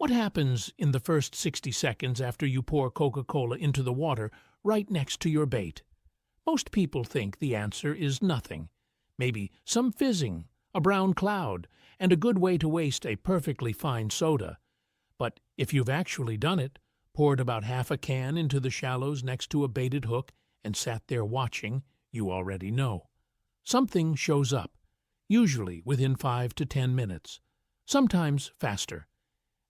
What happens in the first 60 seconds after you pour Coca-Cola into the water right next to your bait? Most people think the answer is nothing. Maybe some fizzing, a brown cloud, and a good way to waste a perfectly fine soda. But if you've actually done it, poured about half a can into the shallows next to a baited hook, and sat there watching, you already know. Something shows up, usually within 5 to 10 minutes, sometimes faster.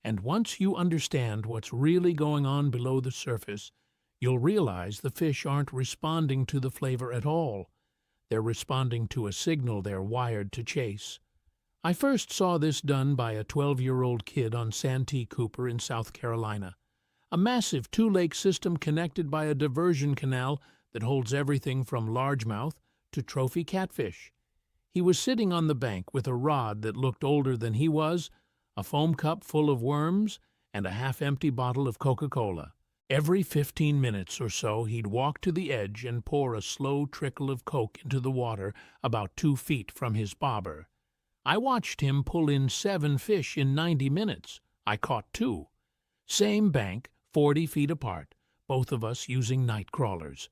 And once you understand what's really going on below the surface, you'll realize the fish aren't responding to the flavor at all. They're responding to a signal they're wired to chase. I first saw this done by a 12-year-old kid on Santee Cooper in South Carolina, a massive two-lake system connected by a diversion canal that holds everything from largemouth to trophy catfish. He was sitting on the bank with a rod that looked older than he was, a foam cup full of worms, and a half-empty bottle of Coca-Cola. Every 15 minutes or so he'd walk to the edge and pour a slow trickle of Coke into the water about 2 feet from his bobber. I watched him pull in 7 fish in 90 minutes. I caught 2. Same bank, 40 feet apart, both of us using night crawlers.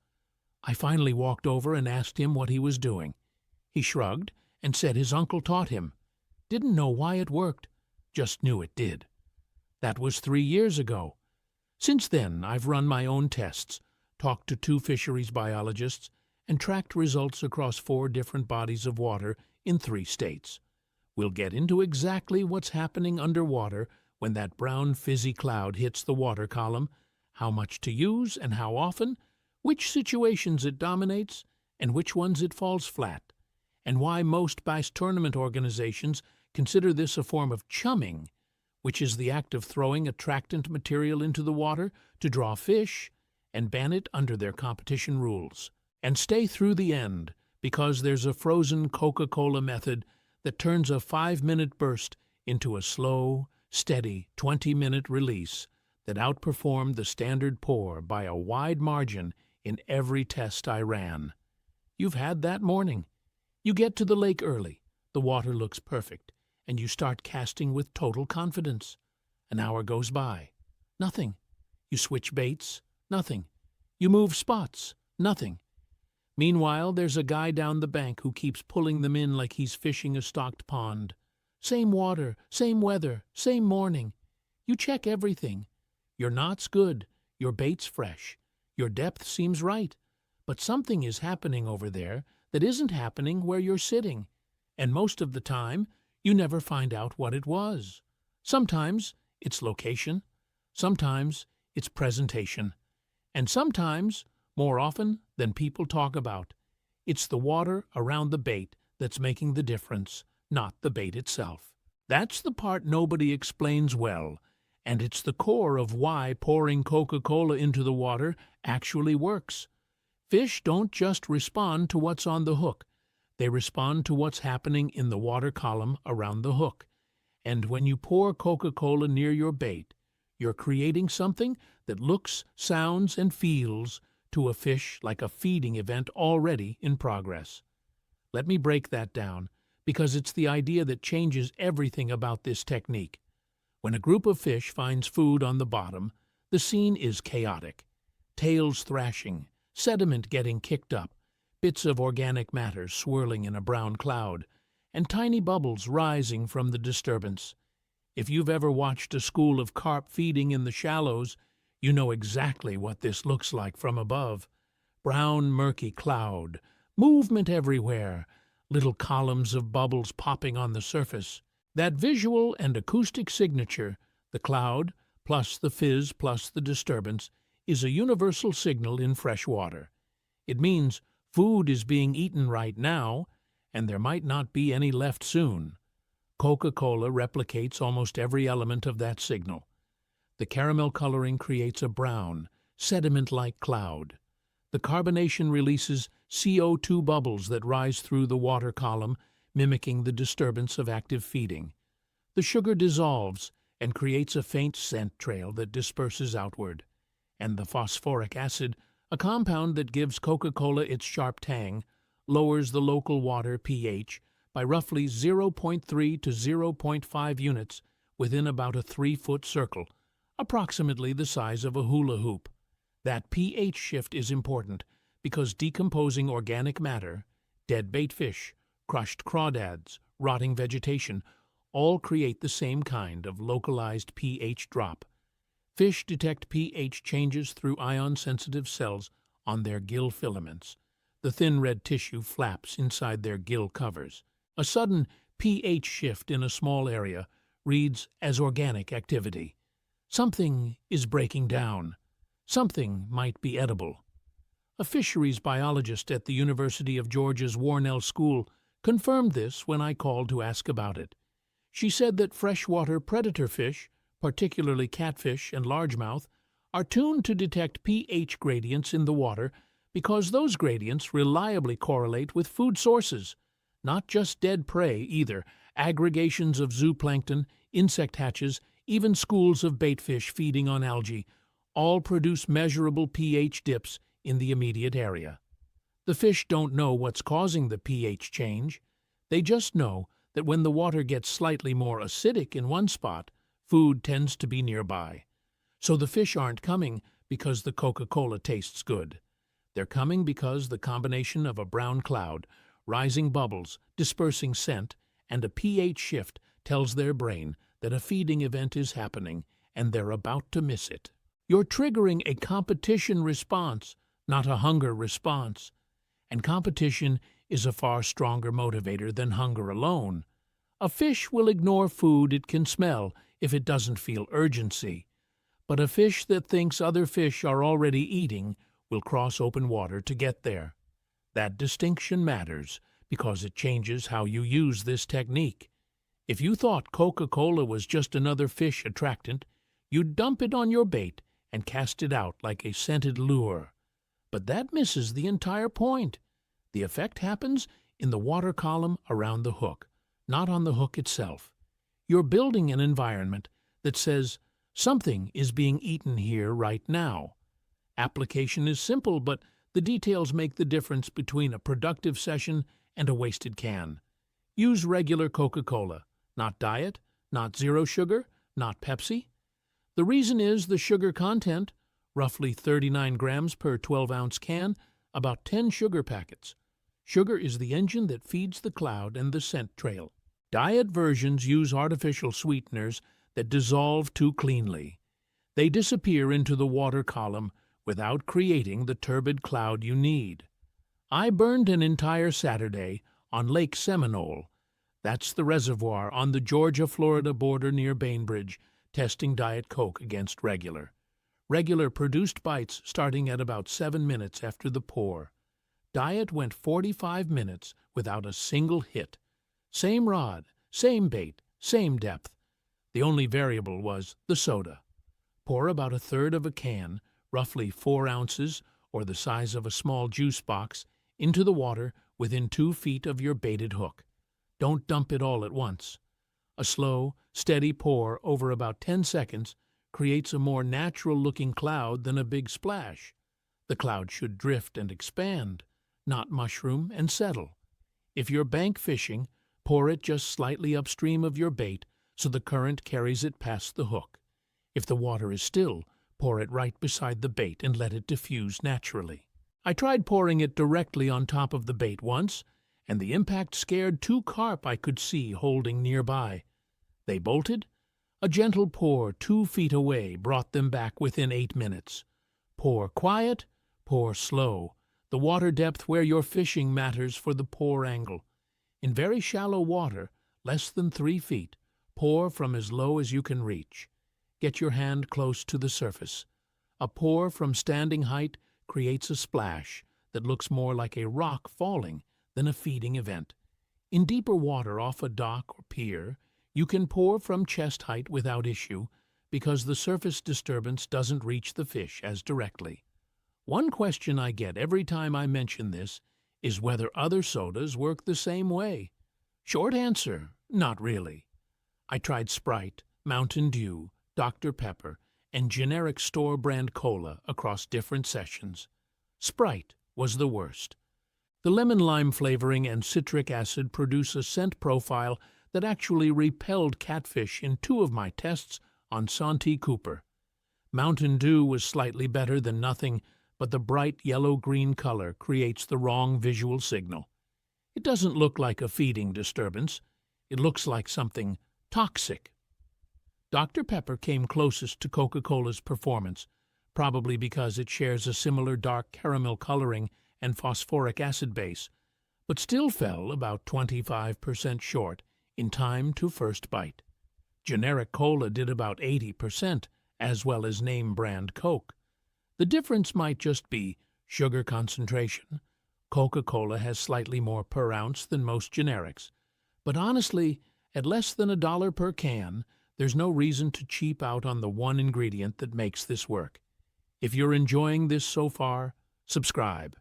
I finally walked over and asked him what he was doing. He shrugged and said his uncle taught him. Didn't know why it worked, just knew it did. That was 3 years ago. Since then, I've run my own tests, talked to 2 fisheries biologists, and tracked results across 4 different bodies of water in 3 states. We'll get into exactly what's happening underwater when that brown fizzy cloud hits the water column, how much to use and how often, which situations it dominates, and which ones it falls flat, and why most bass tournament organizations consider this a form of chumming, which is the act of throwing attractant material into the water to draw fish, and ban it under their competition rules. And stay through the end, because there's a frozen Coca-Cola method that turns a 5-minute burst into a slow, steady 20-minute release that outperformed the standard pour by a wide margin in every test I ran. You've had that morning. You get to the lake early, the water looks perfect, and you start casting with total confidence. An hour goes by. Nothing. You switch baits. Nothing. You move spots. Nothing. Meanwhile, there's a guy down the bank who keeps pulling them in like he's fishing a stocked pond. Same water, same weather, same morning. You check everything. Your knot's good. Your bait's fresh. Your depth seems right. But something is happening over there that isn't happening where you're sitting. And most of the time, you never find out what it was. Sometimes it's location. Sometimes it's presentation. And sometimes, more often than people talk about, it's the water around the bait that's making the difference, not the bait itself. That's the part nobody explains well, and it's the core of why pouring Coca-Cola into the water actually works. Fish don't just respond to what's on the hook. They respond to what's happening in the water column around the hook. And when you pour Coca-Cola near your bait, you're creating something that looks, sounds, and feels to a fish like a feeding event already in progress. Let me break that down, because it's the idea that changes everything about this technique. When a group of fish finds food on the bottom, the scene is chaotic. Tails thrashing, sediment getting kicked up, bits of organic matter swirling in a brown cloud, and tiny bubbles rising from the disturbance. If you've ever watched a school of carp feeding in the shallows, you know exactly what this looks like from above. Brown, murky cloud, movement everywhere, little columns of bubbles popping on the surface. That visual and acoustic signature, the cloud, plus the fizz, plus the disturbance, is a universal signal in fresh water. It means food is being eaten right now, and there might not be any left soon. Coca-Cola replicates almost every element of that signal. The caramel coloring creates a brown, sediment-like cloud. The carbonation releases CO2 bubbles that rise through the water column, mimicking the disturbance of active feeding. The sugar dissolves and creates a faint scent trail that disperses outward. And the phosphoric acid, a compound that gives Coca-Cola its sharp tang, lowers the local water pH by roughly 0.3 to 0.5 units within about a 3-foot circle, approximately the size of a hula hoop. That pH shift is important because decomposing organic matter, dead bait fish, crushed crawdads, rotting vegetation, all create the same kind of localized pH drop. Fish detect pH changes through ion-sensitive cells on their gill filaments. The thin red tissue flaps inside their gill covers. A sudden pH shift in a small area reads as organic activity. Something is breaking down. Something might be edible. A fisheries biologist at the University of Georgia's Warnell School confirmed this when I called to ask about it. She said that freshwater predator fish, particularly catfish and largemouth, are tuned to detect pH gradients in the water because those gradients reliably correlate with food sources, not just dead prey either. Aggregations of zooplankton, insect hatches, even schools of baitfish feeding on algae, all produce measurable pH dips in the immediate area. The fish don't know what's causing the pH change. They just know that when the water gets slightly more acidic in one spot, food tends to be nearby. So the fish aren't coming because the Coca-Cola tastes good. They're coming because the combination of a brown cloud, rising bubbles, dispersing scent, and a pH shift tells their brain that a feeding event is happening and they're about to miss it. You're triggering a competition response, not a hunger response. And competition is a far stronger motivator than hunger alone. A fish will ignore food it can smell if it doesn't feel urgency. But a fish that thinks other fish are already eating will cross open water to get there. That distinction matters because it changes how you use this technique. If you thought Coca-Cola was just another fish attractant, you'd dump it on your bait and cast it out like a scented lure. But that misses the entire point. The effect happens in the water column around the hook, not on the hook itself. You're building an environment that says, something is being eaten here right now. Application is simple, but the details make the difference between a productive session and a wasted can. Use regular Coca-Cola, not diet, not zero sugar, not Pepsi. The reason is the sugar content, roughly 39 grams per 12-ounce can, about 10 sugar packets. Sugar is the engine that feeds the cloud and the scent trail. Diet versions use artificial sweeteners that dissolve too cleanly. They disappear into the water column without creating the turbid cloud you need. I burned an entire Saturday on Lake Seminole. That's the reservoir on the Georgia-Florida border near Bainbridge, testing Diet Coke against regular. Regular produced bites starting at about 7 minutes after the pour. Diet went 45 minutes without a single hit. Same rod, same bait, same depth. The only variable was the soda. Pour about a third of a can, roughly 4 ounces or the size of a small juice box, into the water within 2 feet of your baited hook. Don't dump it all at once. A slow, steady pour over about 10 seconds creates a more natural-looking cloud than a big splash. The cloud should drift and expand, not mushroom and settle. If you're bank fishing, pour it just slightly upstream of your bait so the current carries it past the hook. If the water is still, pour it right beside the bait and let it diffuse naturally. I tried pouring it directly on top of the bait once, and the impact scared 2 carp I could see holding nearby. They bolted. A gentle pour 2 feet away brought them back within 8 minutes. Pour quiet, pour slow. The water depth where you're fishing matters for the pour angle. In very shallow water, less than 3 feet, pour from as low as you can reach. Get your hand close to the surface. A pour from standing height creates a splash that looks more like a rock falling than a feeding event. In deeper water off a dock or pier, you can pour from chest height without issue because the surface disturbance doesn't reach the fish as directly. One question I get every time I mention this is whether other sodas work the same way. Short answer, not really. I tried Sprite, Mountain Dew, Dr. Pepper, and generic store-brand cola across different sessions. Sprite was the worst. The lemon-lime flavoring and citric acid produce a scent profile that actually repelled catfish in 2 of my tests on Santee Cooper. Mountain Dew was slightly better than nothing, but the bright yellow-green color creates the wrong visual signal. It doesn't look like a feeding disturbance. It looks like something toxic. Dr. Pepper came closest to Coca-Cola's performance, probably because it shares a similar dark caramel coloring and phosphoric acid base, but still fell about 25% short in time to first bite. Generic cola did about 80%, as well as name-brand Coke. The difference might just be sugar concentration. Coca-Cola has slightly more per ounce than most generics, but honestly, at less than $1 per can, there's no reason to cheap out on the one ingredient that makes this work. If you're enjoying this so far, subscribe.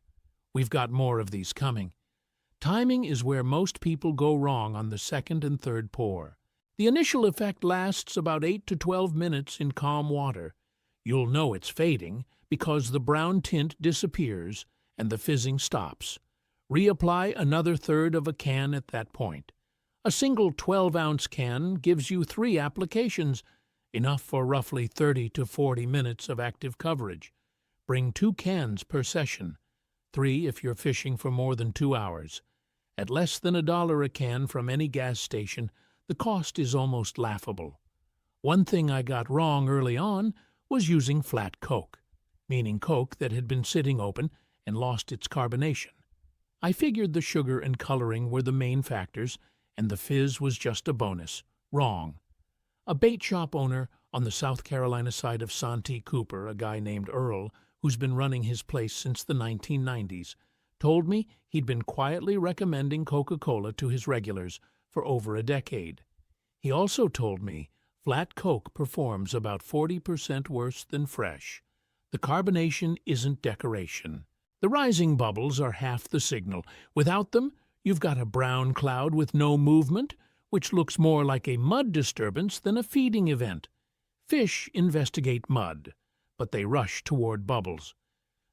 We've got more of these coming. Timing is where most people go wrong on the second and third pour. The initial effect lasts about 8 to 12 minutes in calm water. You'll know it's fading because the brown tint disappears and the fizzing stops. Reapply another third of a can at that point. A single 12-ounce can gives you 3 applications, enough for roughly 30 to 40 minutes of active coverage. Bring 2 cans per session, 3 if you're fishing for more than 2 hours. At less than $1 a can from any gas station, the cost is almost laughable. One thing I got wrong early on was using flat Coke, meaning Coke that had been sitting open and lost its carbonation. I figured the sugar and coloring were the main factors, and the fizz was just a bonus. Wrong. A bait shop owner on the South Carolina side of Santee Cooper, a guy named Earl, who's been running his place since the 1990s, told me he'd been quietly recommending Coca-Cola to his regulars for over a decade. He also told me flat Coke performs about 40% worse than fresh. The carbonation isn't decoration. The rising bubbles are half the signal. Without them, you've got a brown cloud with no movement, which looks more like a mud disturbance than a feeding event. Fish investigate mud, but they rush toward bubbles.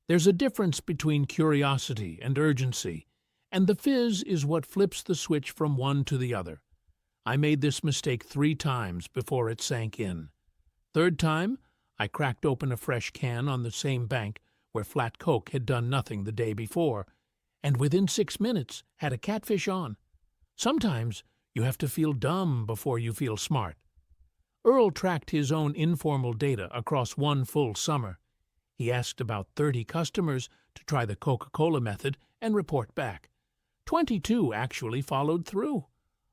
There's a difference between curiosity and urgency, and the fizz is what flips the switch from one to the other. I made this mistake 3 times before it sank in. Third time, I cracked open a fresh can on the same bank where flat Coke had done nothing the day before, and within 6 minutes had a catfish on. Sometimes you have to feel dumb before you feel smart. Earl tracked his own informal data across 1 full summer. He asked about 30 customers to try the Coca-Cola method and report back. 22 actually followed through.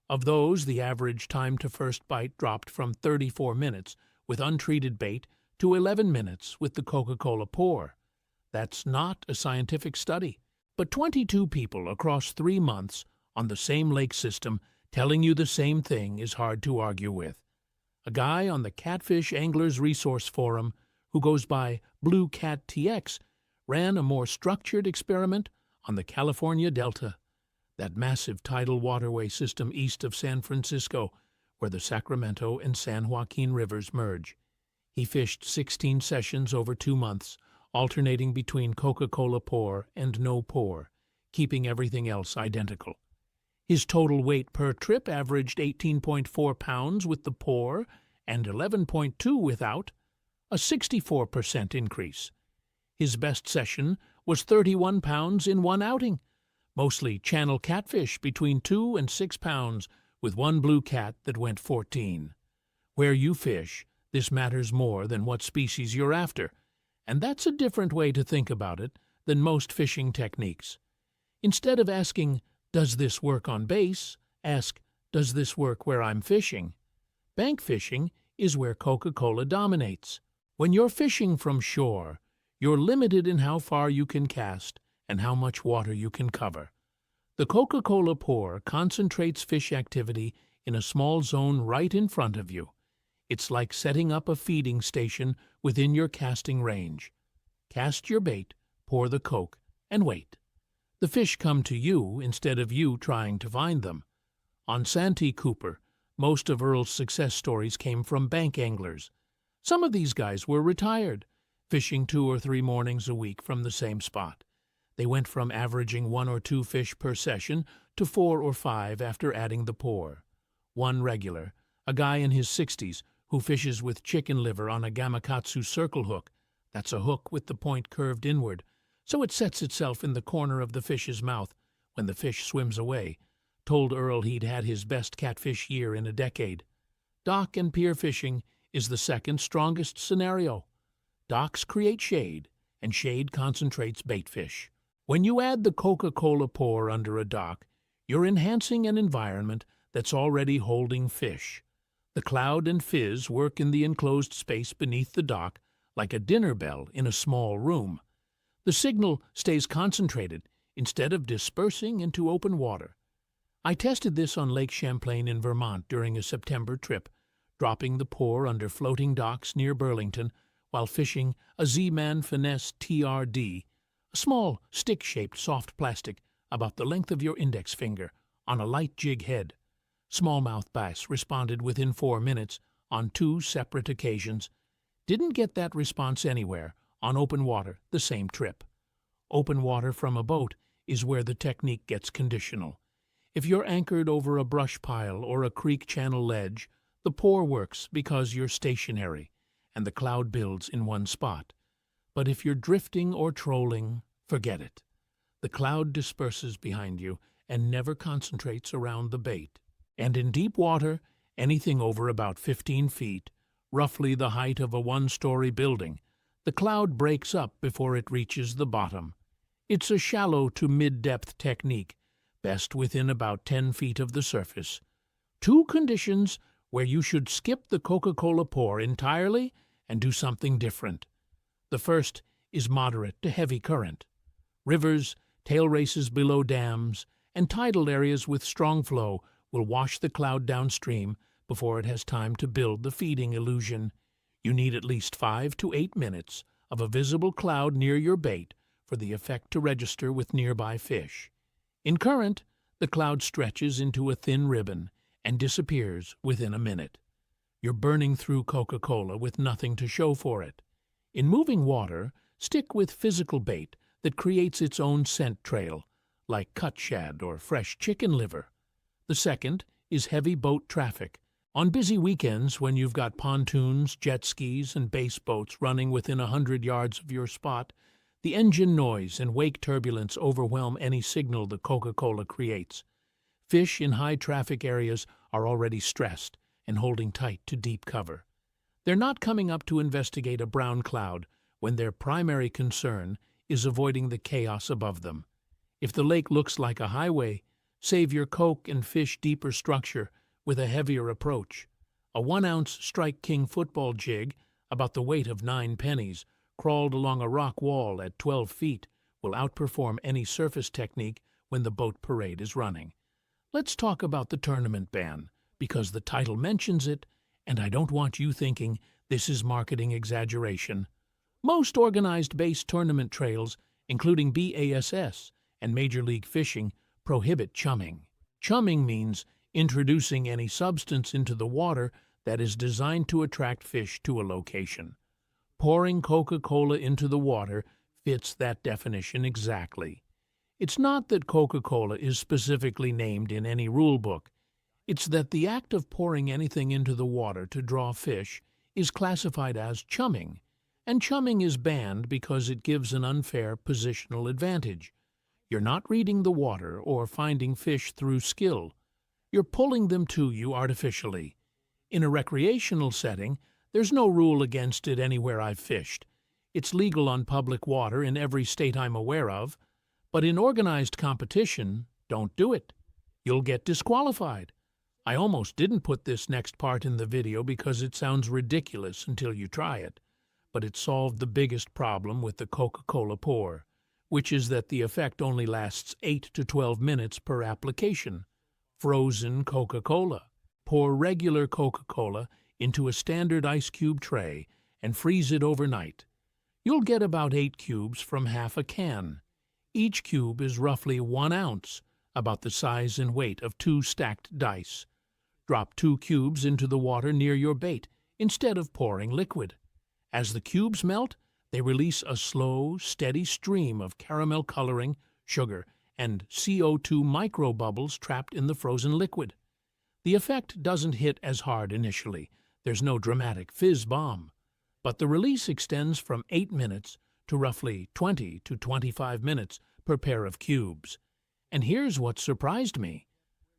Of those, the average time to first bite dropped from 34 minutes with untreated bait to 11 minutes with the Coca-Cola pour. That's not a scientific study, but 22 people across 3 months on the same lake system telling you the same thing is hard to argue with. A guy on the Catfish Anglers Resource Forum, who goes by Blue Cat TX, ran a more structured experiment on the California Delta, that massive tidal waterway system east of San Francisco, where the Sacramento and San Joaquin rivers merge. He fished 16 sessions over 2 months, alternating between Coca-Cola pour and no pour, keeping everything else identical. His total weight per trip averaged 18.4 pounds with the pour and 11.2 without, a 64% increase. His best session was 31 pounds in 1 outing, mostly channel catfish between 2 and 6 pounds, with 1 blue cat that went 14. Where you fish, this matters more than what species you're after, and that's a different way to think about it than most fishing techniques. Instead of asking, "Does this work on base?" ask, "Does this work where I'm fishing?" Bank fishing is where Coca-Cola dominates. When you're fishing from shore, you're limited in how far you can cast and how much water you can cover. The Coca-Cola pour concentrates fish activity in a small zone right in front of you. It's like setting up a feeding station within your casting range. Cast your bait, pour the Coke, and wait. The fish come to you instead of you trying to find them. On Santee Cooper, most of Earl's success stories came from bank anglers. Some of these guys were retired, fishing 2 or 3 mornings a week from the same spot. They went from averaging 1 or 2 fish per session to 4 or 5 after adding the pour. One regular, a guy in his 60s who fishes with chicken liver on a gamakatsu circle hook. That's a hook with the point curved inward, so it sets itself in the corner of the fish's mouth when the fish swims away, told Earl he'd had his best catfish year in a decade. Dock and pier fishing is the second strongest scenario. Docks create shade, and shade concentrates bait fish. When you add the Coca-Cola pour under a dock, you're enhancing an environment that's already holding fish. The cloud and fizz work in the enclosed space beneath the dock like a dinner bell in a small room. The signal stays concentrated instead of dispersing into open water. I tested this on Lake Champlain in Vermont during a September trip, dropping the pour under floating docks near Burlington while fishing a Z-Man Finesse TRD, a small stick-shaped soft plastic about the length of your index finger on a light jig head. Smallmouth bass responded within 4 minutes on 2 separate occasions. Didn't get that response anywhere on open water the same trip. Open water from a boat is where the technique gets conditional. If you're anchored over a brush pile or a creek channel ledge, the pour works because you're stationary and the cloud builds in one spot. But if you're drifting or trolling, forget it. The cloud disperses behind you and never concentrates around the bait. And in deep water, anything over about 15 feet, roughly the height of a 1-story building, the cloud breaks up before it reaches the bottom. It's a shallow to mid-depth technique, best within about 10 feet of the surface. 2 conditions where you should skip the Coca-Cola pour entirely and do something different. The first is moderate to heavy current. Rivers, tail races below dams, and tidal areas with strong flow will wash the cloud downstream before it has time to build the feeding illusion. You need at least 5 to 8 minutes of a visible cloud near your bait for the effect to register with nearby fish. In current, the cloud stretches into a thin ribbon and disappears within a minute. You're burning through Coca-Cola with nothing to show for it. In moving water, stick with physical bait that creates its own scent trail, like cut shad or fresh chicken liver. The second is heavy boat traffic. On busy weekends when you've got pontoons, jet skis, and bass boats running within 100 yards of your spot, the engine noise and wake turbulence overwhelm any signal the Coca-Cola creates. Fish in high-traffic areas are already stressed and holding tight to deep cover. They're not coming up to investigate a brown cloud when their primary concern is avoiding the chaos above them. If the lake looks like a highway, save your Coke and fish deeper structure with a heavier approach. A 1-ounce Strike King football jig, about the weight of 9 pennies, crawled along a rock wall at 12 feet, will outperform any surface technique when the boat parade is running. Let's talk about the tournament ban, because the title mentions it, and I don't want you thinking this is marketing exaggeration. Most organized base tournament trails, including BASS and Major League Fishing, prohibit chumming. Chumming means introducing any substance into the water that is designed to attract fish to a location. Pouring Coca-Cola into the water fits that definition exactly. It's not that Coca-Cola is specifically named in any rule book. It's that the act of pouring anything into the water to draw fish is classified as chumming, and chumming is banned because it gives an unfair positional advantage. You're not reading the water or finding fish through skill. You're pulling them to you artificially. In a recreational setting, there's no rule against it anywhere I've fished. It's legal on public water in every state I'm aware of. But in organized competition, don't do it. You'll get disqualified. I almost didn't put this next part in the video because it sounds ridiculous until you try it. But it solved the biggest problem with the Coca-Cola pour, which is that the effect only lasts 8 to 12 minutes per application. Frozen Coca-Cola. Pour regular Coca-Cola into a standard ice cube tray and freeze it overnight. You'll get about 8 cubes from half a can. Each cube is roughly 1 ounce, about the size and weight of 2 stacked dice. Drop 2 cubes into the water near your bait instead of pouring liquid. As the cubes melt, they release a slow, steady stream of caramel coloring, sugar, and CO2 microbubbles trapped in the frozen liquid. The effect doesn't hit as hard initially. There's no dramatic fizz bomb. But the release extends from 8 minutes to roughly 20 to 25 minutes per pair of cubes. And here's what surprised me.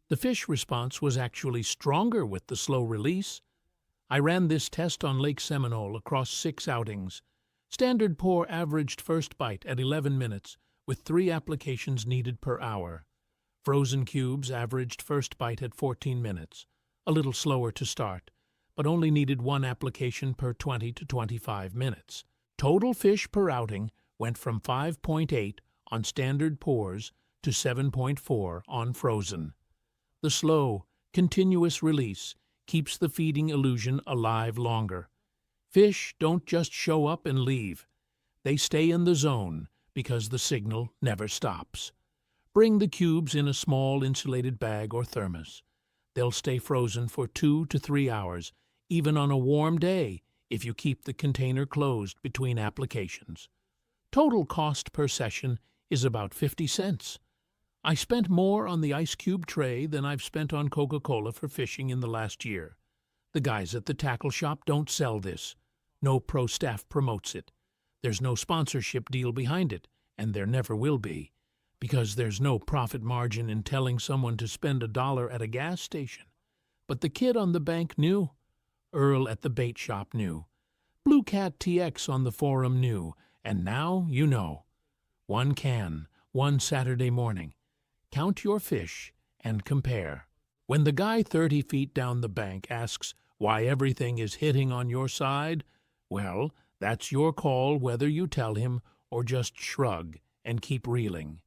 The fish response was actually stronger with the slow release. I ran this test on Lake Seminole across 6 outings. Standard pour averaged first bite at 11 minutes, with 3 applications needed per hour. Frozen cubes averaged first bite at 14 minutes, a little slower to start, but only needed 1 application per 20 to 25 minutes. Total fish per outing went from 5.8 on standard pours to 7.4 on frozen. The slow, continuous release keeps the feeding illusion alive longer. Fish don't just show up and leave. They stay in the zone because the signal never stops. Bring the cubes in a small insulated bag or thermos. They'll stay frozen for 2 to 3 hours, even on a warm day, if you keep the container closed between applications. Total cost per session is about 50 cents. I spent more on the ice cube tray than I've spent on Coca-Cola for fishing in the last year. The guys at the tackle shop don't sell this. No pro staff promotes it. There's no sponsorship deal behind it, and there never will be, because there's no profit margin in telling someone to spend $1 at a gas station. But the kid on the bank knew. Earl at the bait shop knew. Blue Cat TX on the forum knew, and now you know. 1 can, 1 Saturday morning. Count your fish and compare. When the guy 30 feet down the bank asks why everything is hitting on your side, well, that's your call whether you tell him or just shrug and keep reeling.